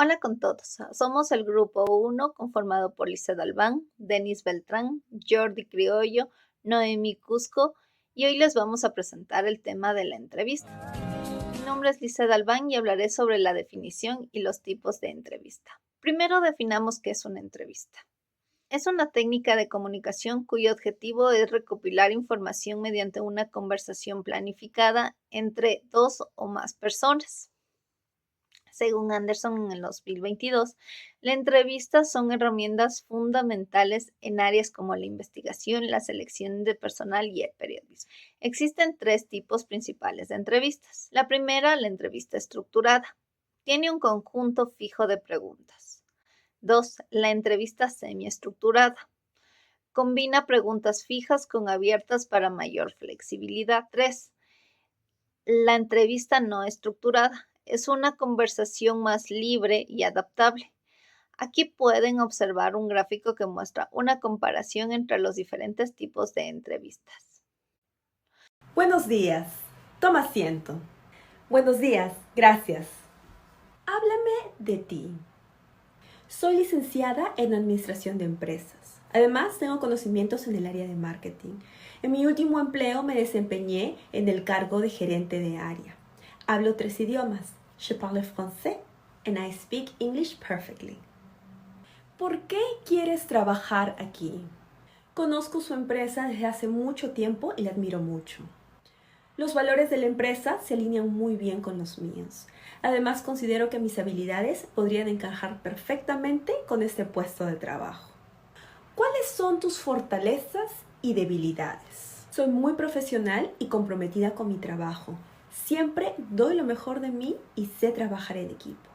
Hola con todos. Somos el grupo 1 conformado por Lisset Albán, Denis Beltrán, Jordi Criollo, Noemi Cusco y hoy les vamos a presentar el tema de la entrevista. Mi nombre es Lisset Albán y hablaré sobre la definición y los tipos de entrevista. Primero definamos qué es una entrevista. Es una técnica de comunicación cuyo objetivo es recopilar información mediante una conversación planificada entre dos o más personas. Según Anderson en el 2022, las entrevistas son herramientas fundamentales en áreas como la investigación, la selección de personal y el periodismo. Existen tres tipos principales de entrevistas. La primera, la entrevista estructurada. Tiene un conjunto fijo de preguntas. 2. La entrevista semiestructurada. Combina preguntas fijas con abiertas para mayor flexibilidad. 3. La entrevista no estructurada. Es una conversación más libre y adaptable. Aquí pueden observar un gráfico que muestra una comparación entre los diferentes tipos de entrevistas. Buenos días. Toma asiento. Buenos días. Gracias. Háblame de ti. Soy licenciada en Administración de Empresas. Además, tengo conocimientos en el área de marketing. En mi último empleo me desempeñé en el cargo de gerente de área. Hablo 3 idiomas. Je parle français and I speak English perfectly. ¿Por qué quieres trabajar aquí? Conozco su empresa desde hace mucho tiempo y la admiro mucho. Los valores de la empresa se alinean muy bien con los míos. Además, considero que mis habilidades podrían encajar perfectamente con este puesto de trabajo. ¿Cuáles son tus fortalezas y debilidades? Soy muy profesional y comprometida con mi trabajo. Siempre doy lo mejor de mí y sé trabajar en equipo.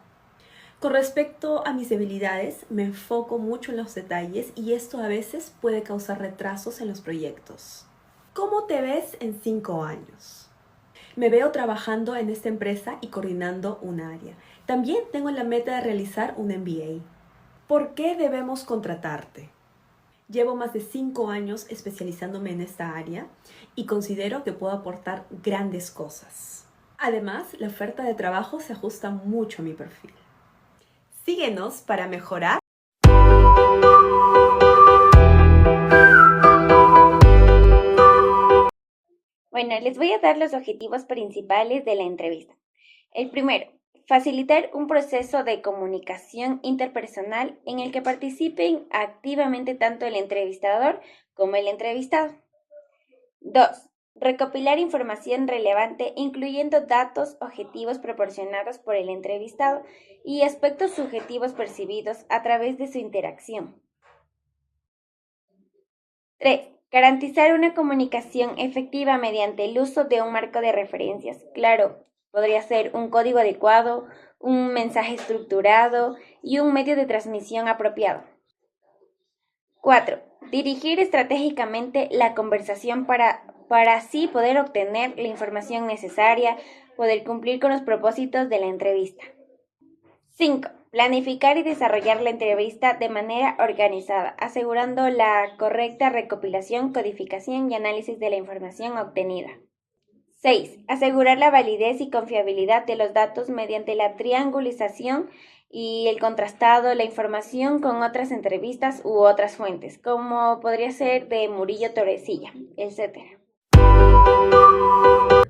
Con respecto a mis debilidades, me enfoco mucho en los detalles y esto a veces puede causar retrasos en los proyectos. ¿Cómo te ves en 5 años? Me veo trabajando en esta empresa y coordinando un área. También tengo la meta de realizar un MBA. ¿Por qué debemos contratarte? Llevo más de 5 años especializándome en esta área y considero que puedo aportar grandes cosas. Además, la oferta de trabajo se ajusta mucho a mi perfil. Síguenos para mejorar. Bueno, les voy a dar los objetivos principales de la entrevista. El primero, facilitar un proceso de comunicación interpersonal en el que participen activamente tanto el entrevistador como el entrevistado. 2. Recopilar información relevante incluyendo datos objetivos proporcionados por el entrevistado y aspectos subjetivos percibidos a través de su interacción. 3. Garantizar una comunicación efectiva mediante el uso de un marco de referencias. Claro, podría ser un código adecuado, un mensaje estructurado y un medio de transmisión apropiado. 4. Dirigir estratégicamente la conversación para así poder obtener la información necesaria, poder cumplir con los propósitos de la entrevista. 5. Planificar y desarrollar la entrevista de manera organizada, asegurando la correcta recopilación, codificación y análisis de la información obtenida. 6. Asegurar la validez y confiabilidad de los datos mediante la triangulización y el contrastado de la información con otras entrevistas u otras fuentes, como podría ser de Murillo Torrecilla, etc.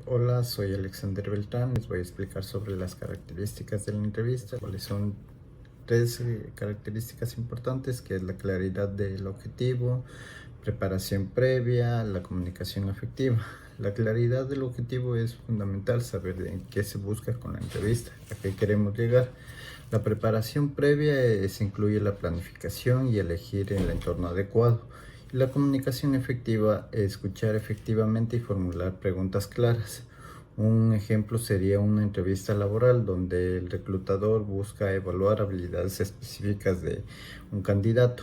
Hola, soy Alexander Beltrán. Les voy a explicar sobre las características de la entrevista. ¿Cuáles son 3 características importantes? Que es la claridad del objetivo, preparación previa, la comunicación efectiva. La claridad del objetivo es fundamental, saber en qué se busca con la entrevista, a qué queremos llegar. La preparación previa incluye la planificación y elegir el entorno adecuado. Y la comunicación efectiva es escuchar efectivamente y formular preguntas claras. Un ejemplo sería una entrevista laboral donde el reclutador busca evaluar habilidades específicas de un candidato.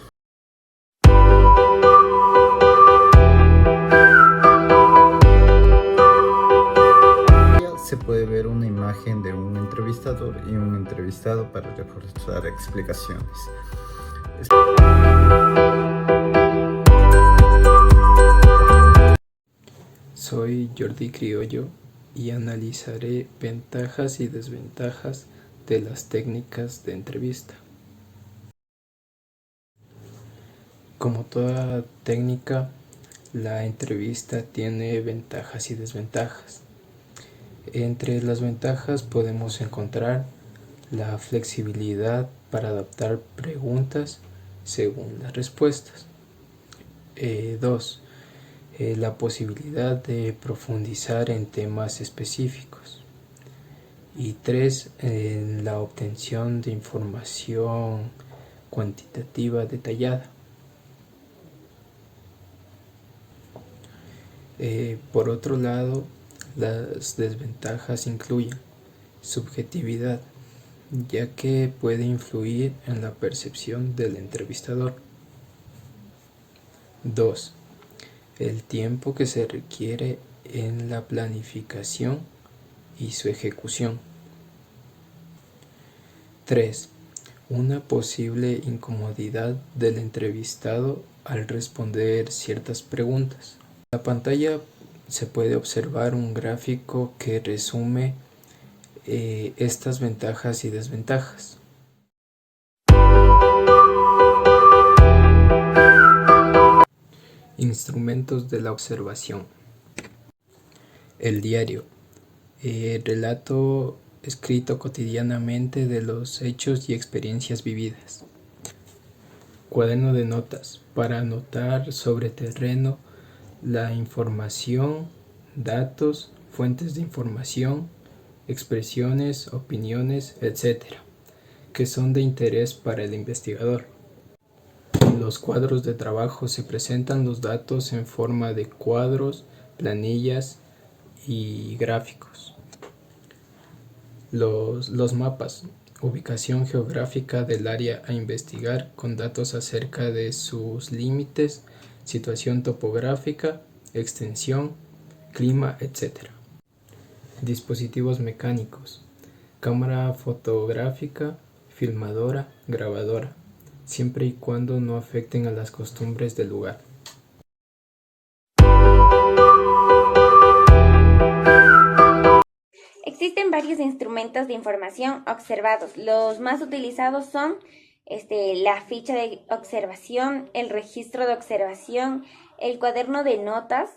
Se puede ver una imagen de un entrevistador y un entrevistado para reforzar explicaciones. Soy Jordi Criollo y analizaré ventajas y desventajas de las técnicas de entrevista. Como toda técnica, la entrevista tiene ventajas y desventajas. Entre las ventajas podemos encontrar la flexibilidad para adaptar preguntas según las respuestas. 2. La posibilidad de profundizar en temas específicos. Y 3. La obtención de información cuantitativa detallada. Por otro lado, las desventajas incluyen subjetividad, ya que puede influir en la percepción del entrevistador. 2. El tiempo que se requiere en la planificación y su ejecución. 3. Una posible incomodidad del entrevistado al responder ciertas preguntas. En la pantalla se puede observar un gráfico que resume estas ventajas y desventajas. Instrumentos de la observación. El diario. Relato escrito cotidianamente de los hechos y experiencias vividas. Cuaderno de notas para anotar sobre terreno la información, datos, fuentes de información, expresiones, opiniones, etc., que son de interés para el investigador. En los cuadros de trabajo se presentan los datos en forma de cuadros, planillas y gráficos. Los mapas, ubicación geográfica del área a investigar con datos acerca de sus límites, situación topográfica, extensión, clima, etc. Dispositivos mecánicos, cámara fotográfica, filmadora, grabadora, siempre y cuando no afecten a las costumbres del lugar. Existen varios instrumentos de información observados. Los más utilizados son la ficha de observación, el registro de observación, el cuaderno de notas,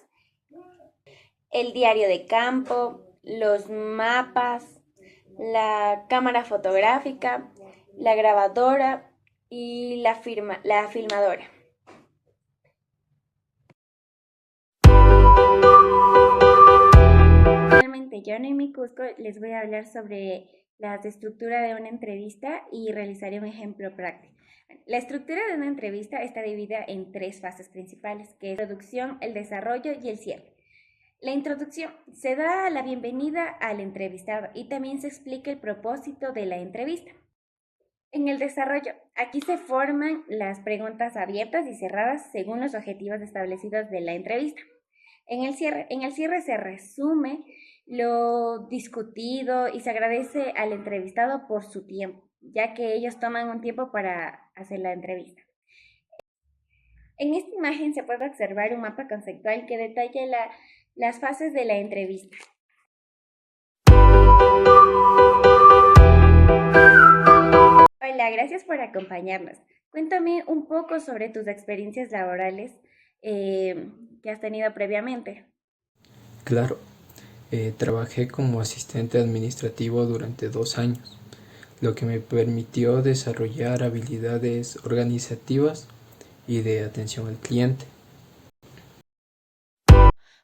el diario de campo, los mapas, la cámara fotográfica, la grabadora y la filmadora. Finalmente, yo en mi Cusco les voy a hablar sobre la estructura de una entrevista y realizaré un ejemplo práctico. La estructura de una entrevista está dividida en 3 fases principales, que es la introducción, el desarrollo y el cierre. La introducción se da la bienvenida al entrevistado y también se explica el propósito de la entrevista. En el desarrollo, aquí se forman las preguntas abiertas y cerradas según los objetivos establecidos de la entrevista. En el cierre se resume lo discutido y se agradece al entrevistado por su tiempo, ya que ellos toman un tiempo para hacer la entrevista. En esta imagen se puede observar un mapa conceptual que detalla las fases de la entrevista. Hola, gracias por acompañarnos. Cuéntame un poco sobre tus experiencias laborales que has tenido previamente. Claro, trabajé como asistente administrativo durante 2 años, lo que me permitió desarrollar habilidades organizativas y de atención al cliente.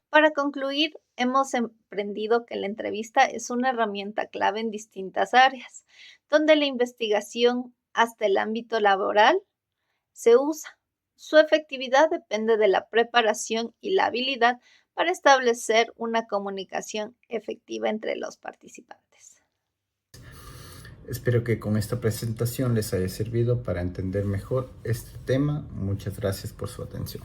Para concluir, hemos aprendido que la entrevista es una herramienta clave en distintas áreas, donde la investigación hasta el ámbito laboral se usa. Su efectividad depende de la preparación y la habilidad para establecer una comunicación efectiva entre los participantes. Espero que con esta presentación les haya servido para entender mejor este tema. Muchas gracias por su atención.